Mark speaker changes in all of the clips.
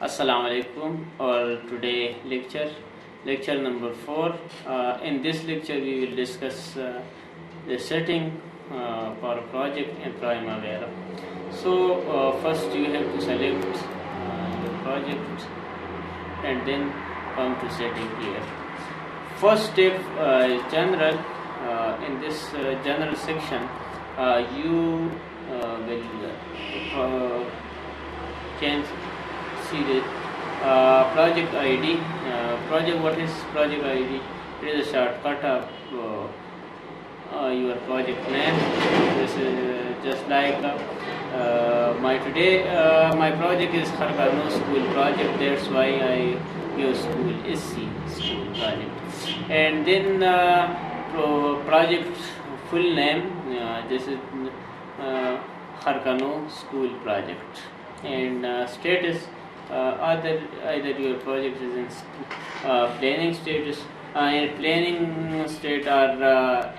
Speaker 1: Assalamu alaikum. Our today lecture number 4. In this lecture we will discuss the setting for a project in Primavera. So first you have to select your project and then come to setting here. First step is general. In this general section you will change see the project ID. What is project ID? It is a shortcut of your project name. This is just like my project is Harkano school project. That's why I use school school project. And then project full name. This is Harkano school project. And status. Either your project is in planning status, in planning state, or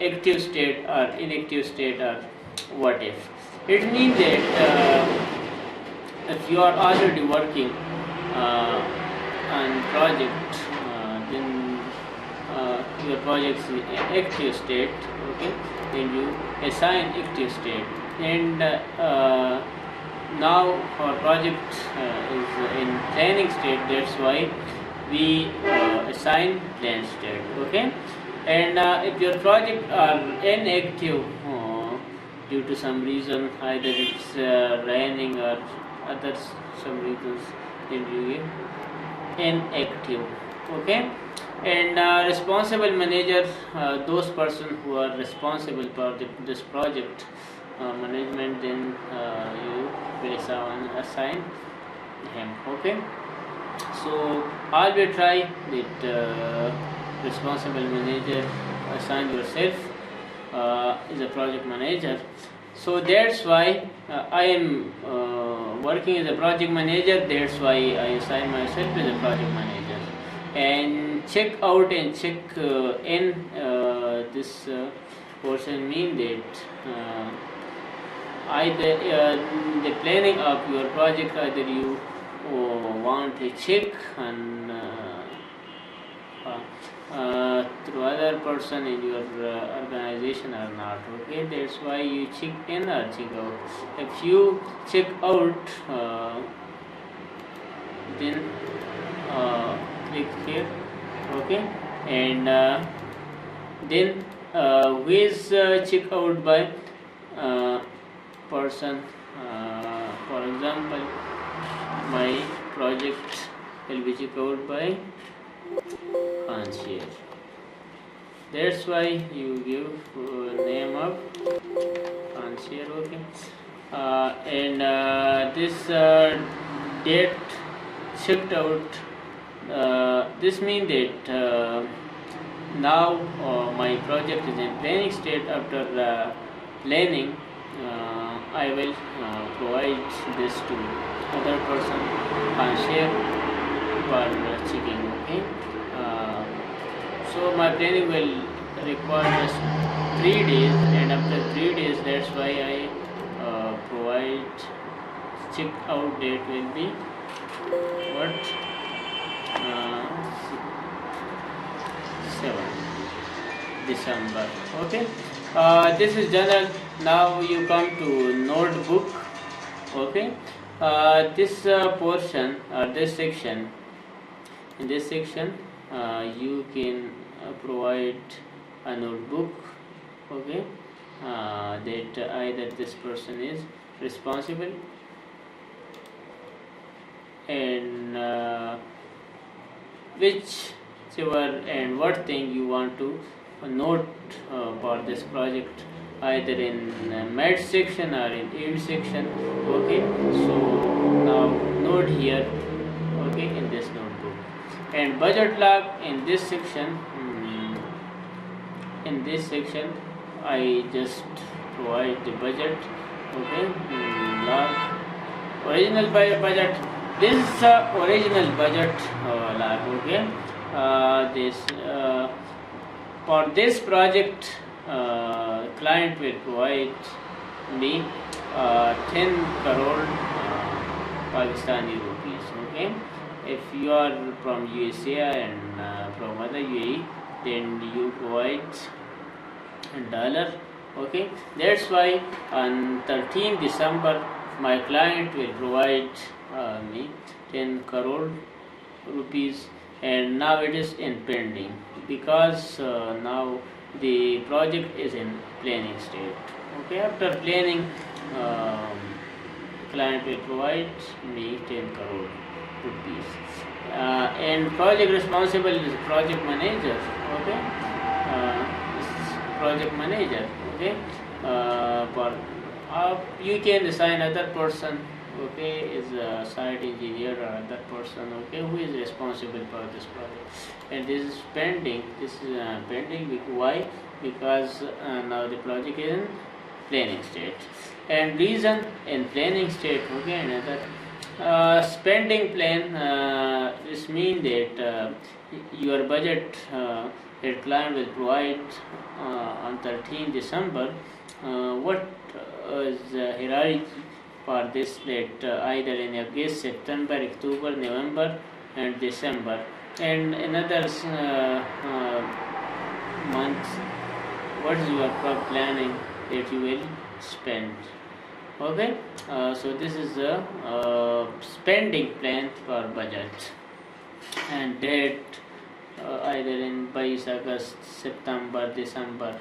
Speaker 1: active state, or inactive state, or what if. It means that if you are already working on project, then your project is in active state. Okay, then you assign active state, and now our project is in planning state. That's why we assign plan state. Okay, and if your project are inactive due to some reason, either it's raining or other some reasons, then you get inactive. Okay, and responsible manager, those person who are responsible for this project management, then you will assign him. Okay, so I will try that responsible manager assign yourself is a project manager. So that's why I am working as a project manager. That's why I assign myself as a project manager. And check out and check in this portion mean that either the planning of your project, either you want a check and through other person in your organization or not. Okay, that's why you check in or check out. If you check out, then click here. Okay, and then who is check out by person. For example, my project will be checked out by concierge. That's why you give name of concierge. Okay, and this date checked out. This means that now my project is in planning state. After planning, I will provide this to other person and share for checking. Okay, so my planning will require just 3 days, and after 3 days, that's why I provide check out date will be what 7 December. Okay, this is general. Now you come to notebook. Okay, this portion or this section, in this section you can provide a notebook. Okay, that either this person is responsible and whichever and what thing you want to note for this project, either in med section or in aid section. Okay, so now note here. Okay, in this notebook. And budget log in this section. In this section I just provide the budget. Okay, log original budget. This is the original budget log. Okay, this for this project client will provide me 10 crore Pakistani rupees. Okay, if you are from USA and from other UAE, then you provide dollar. Okay, that's why on 13 December my client will provide me 10 crore rupees, and now it is in pending because now the project is in planning state. Okay, after planning, um, client will provide me 10 crore rupees, and project responsible is project manager. Okay, this project manager. Okay, for you can assign other person. Okay, is a site engineer or other person. Okay, who is responsible for this project, and this is pending. This is pending. Why? Because now the project is in planning state, and reason in planning state. Okay, another spending plan. This means that your budget that client will provide on 13 December. What is hierarchy for this, that either in August, September, October, November and December, and another month, what is your planning that you will spend. Okay, so this is a spending plan for budget, and date either in by August, September, December.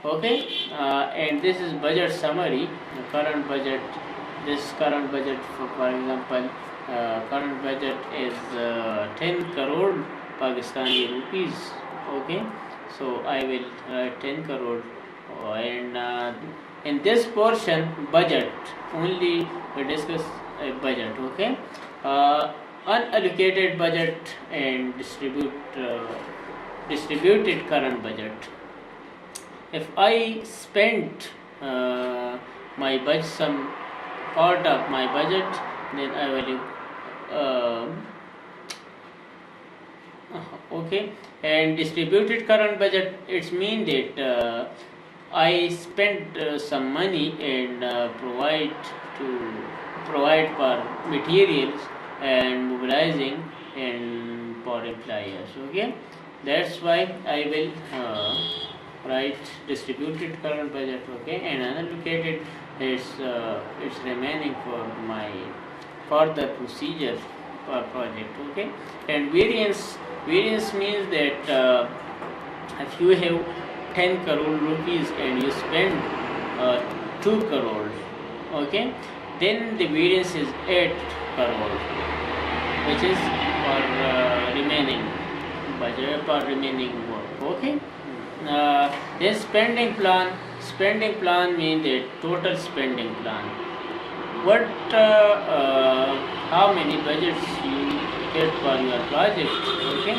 Speaker 1: Okay, and this is budget summary. The current budget. This current budget, for example, current budget is 10 crore Pakistani rupees. Okay, so I will write 10 crore, and in this portion budget only we discuss a budget. Okay, unallocated budget and distributed current budget. If I spent my budget, some part of my budget, then I will okay, and distributed current budget, it's mean that I spent some money and provide for materials and mobilizing and for employers. Okay, that's why I will write distributed current budget. Okay, and unallocated is it's remaining for my further procedure for project. Okay, and variance means that if you have 10 crore rupees and you spend 2 crore, okay, then the variance is 8 crore, which is for remaining budget, for remaining work. Okay, then spending plan. Spending plan means the total spending plan. What how many budgets you get for your project. Okay,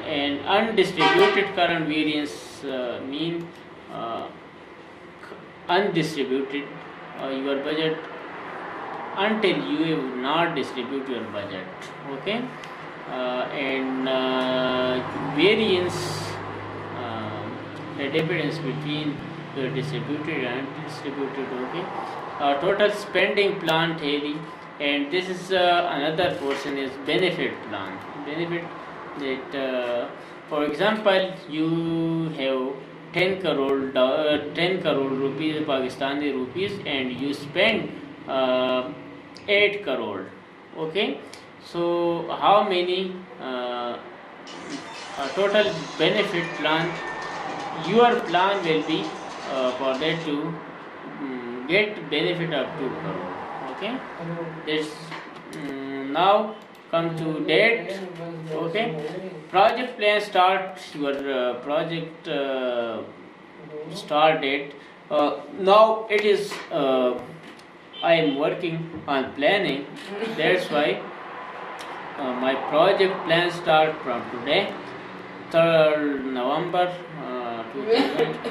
Speaker 1: and undistributed current variance mean undistributed your budget until you have not distribute your budget. Okay, and variance, the difference between the distributed and undistributed. Okay, total spending plan theory, and this is another portion is benefit plan. Benefit that for example you have 10 crore rupees Pakistani rupees and you spend 8 crore. Okay, so how many total benefit plan your plan will be for that to get benefit of 2 crore. Okay, this now come to date. Okay, project plan start your project start date. Now it is I am working on planning, that's why my project plan start from today, 3rd November 2020.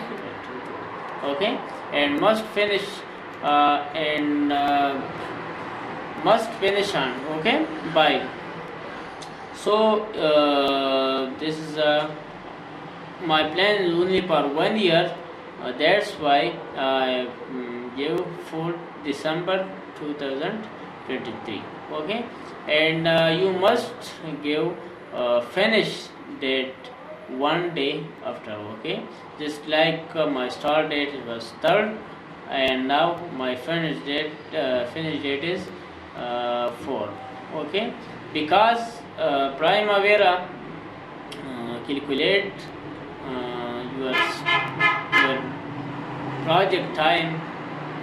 Speaker 1: Okay, and must finish and must finish on, okay, by. So this is my plan is only for 1 year. That's why I give for December 2020. 23. Okay, and you must give finish date one day after. Okay, just like my start date was 3rd, and now my finish date is 4. Okay, because primavera calculate your project time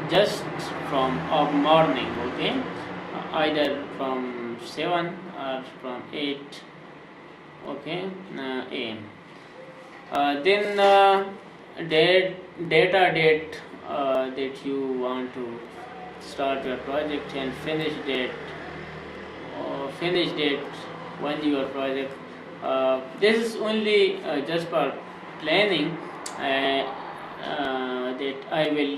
Speaker 1: just from of morning. Okay, either from 7 or from 8. Okay, am. Then date that you want to start your project, and finish date when your project. This is only just for planning, that I will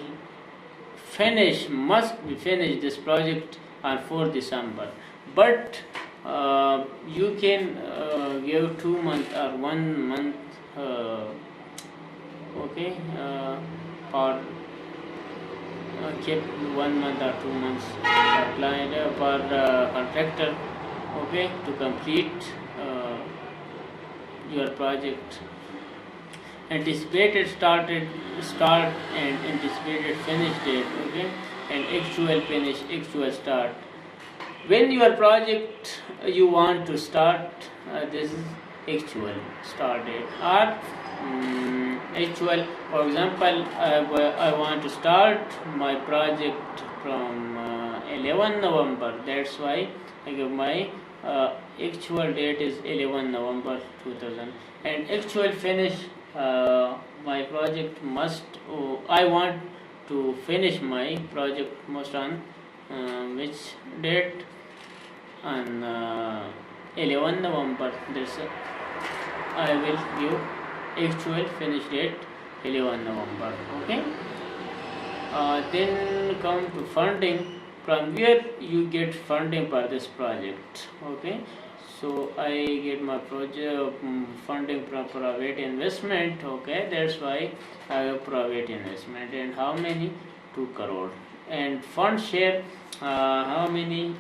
Speaker 1: must be finished this project on 4 December. But you can give 2 months or 1 month, okay, for keep 1 month or 2 months for client, for contractor, okay, to complete your project. Anticipated start and anticipated finish date. Okay, and actual finish, actual start. When your project you want to start, this is actual start date, or actual. For example, I want to start my project from 11 November. That's why I give my actual date is 11 November 2000, and actual finish my project must. I want to finish my project most on which date, on 11 November. This I will give actual finish date 11 November. Okay. Then come to funding. From where you get funding for this project. Okay. So I get my project funding from private investment. Okay, that's why I have private investment. And how many? 2 crore. And fund share, how many?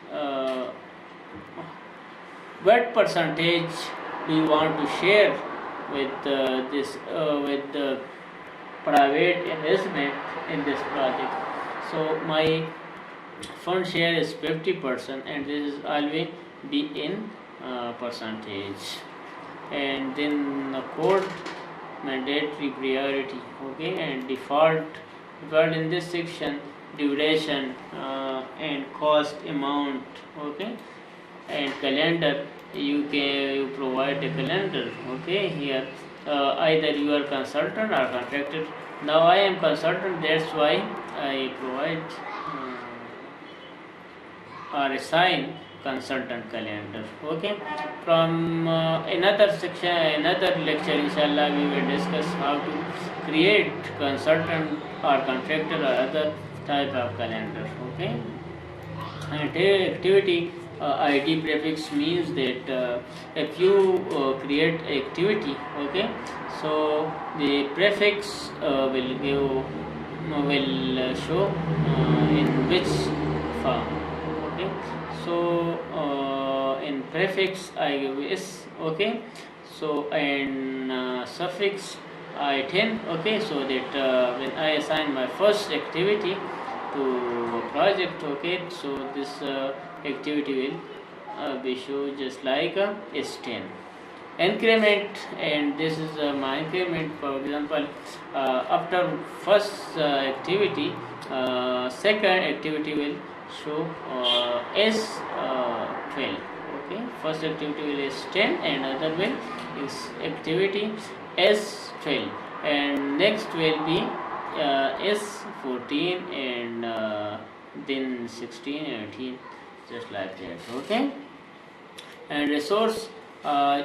Speaker 1: What percentage do you want to share with with the private investment in this project? So my fund share is 50%, and this is always be in percentage. And then the code, mandatory priority. Okay, and default in this section, duration and cost amount. Okay, and calendar, you provide a calendar. Okay, here either you are consultant or contractor. Now I am consultant, that's why I provide or assign consultant calendar. Okay, from another section, another lecture, inshallah, we will discuss how to create consultant or contractor or other type of calendar. Okay, and activity id prefix means that if you create activity, okay, so the prefix will show in which form. Okay, so in prefix I give is. Okay, so and suffix I10. Okay, so that when I assign my first activity to a project, okay, so this activity will be shown just like S10. Increment, and this is my increment. For example, after first activity, second activity will show S12. Okay, first activity will S10 and other will is activity S12, and next will be S14 and then 16 and 18, just like that. Okay, and resource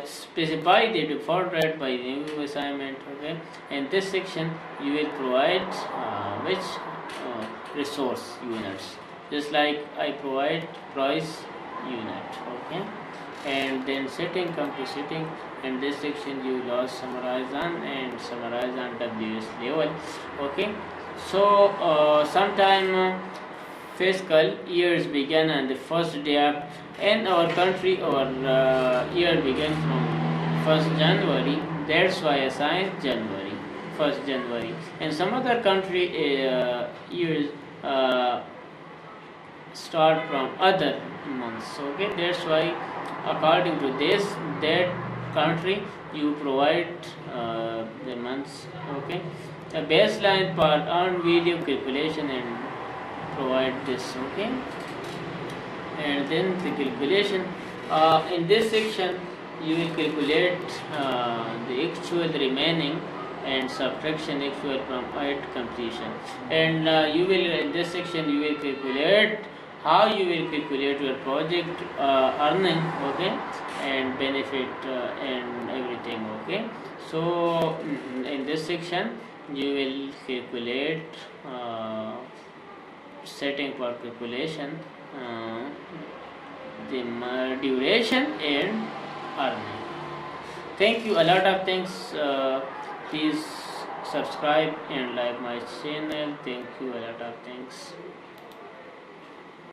Speaker 1: specify the default rate by new assignment. Okay, in this section you will provide which resource units, just like I provide price unit. Okay, and then setting, come to setting. In this section you will also summarize on and summarize on WS level. Okay, so sometime fiscal years begin on the first day of, in our country our year begins from 1st January. That's why I assigned January, 1st January. In some other country years start from other months. Okay, that's why according to this that country you provide the months. Okay, a baseline for earned value calculation and provide this. Okay, and then the calculation in this section you will calculate the actual remaining and subtraction actual from at completion, and you will in this section you will calculate how you will calculate your project earning. Okay, and benefit and everything. Okay, so in this section you will calculate setting for calculation the duration and earning. Thank you, a lot of thanks. Please subscribe and like my channel. Thank you, a lot of thanks.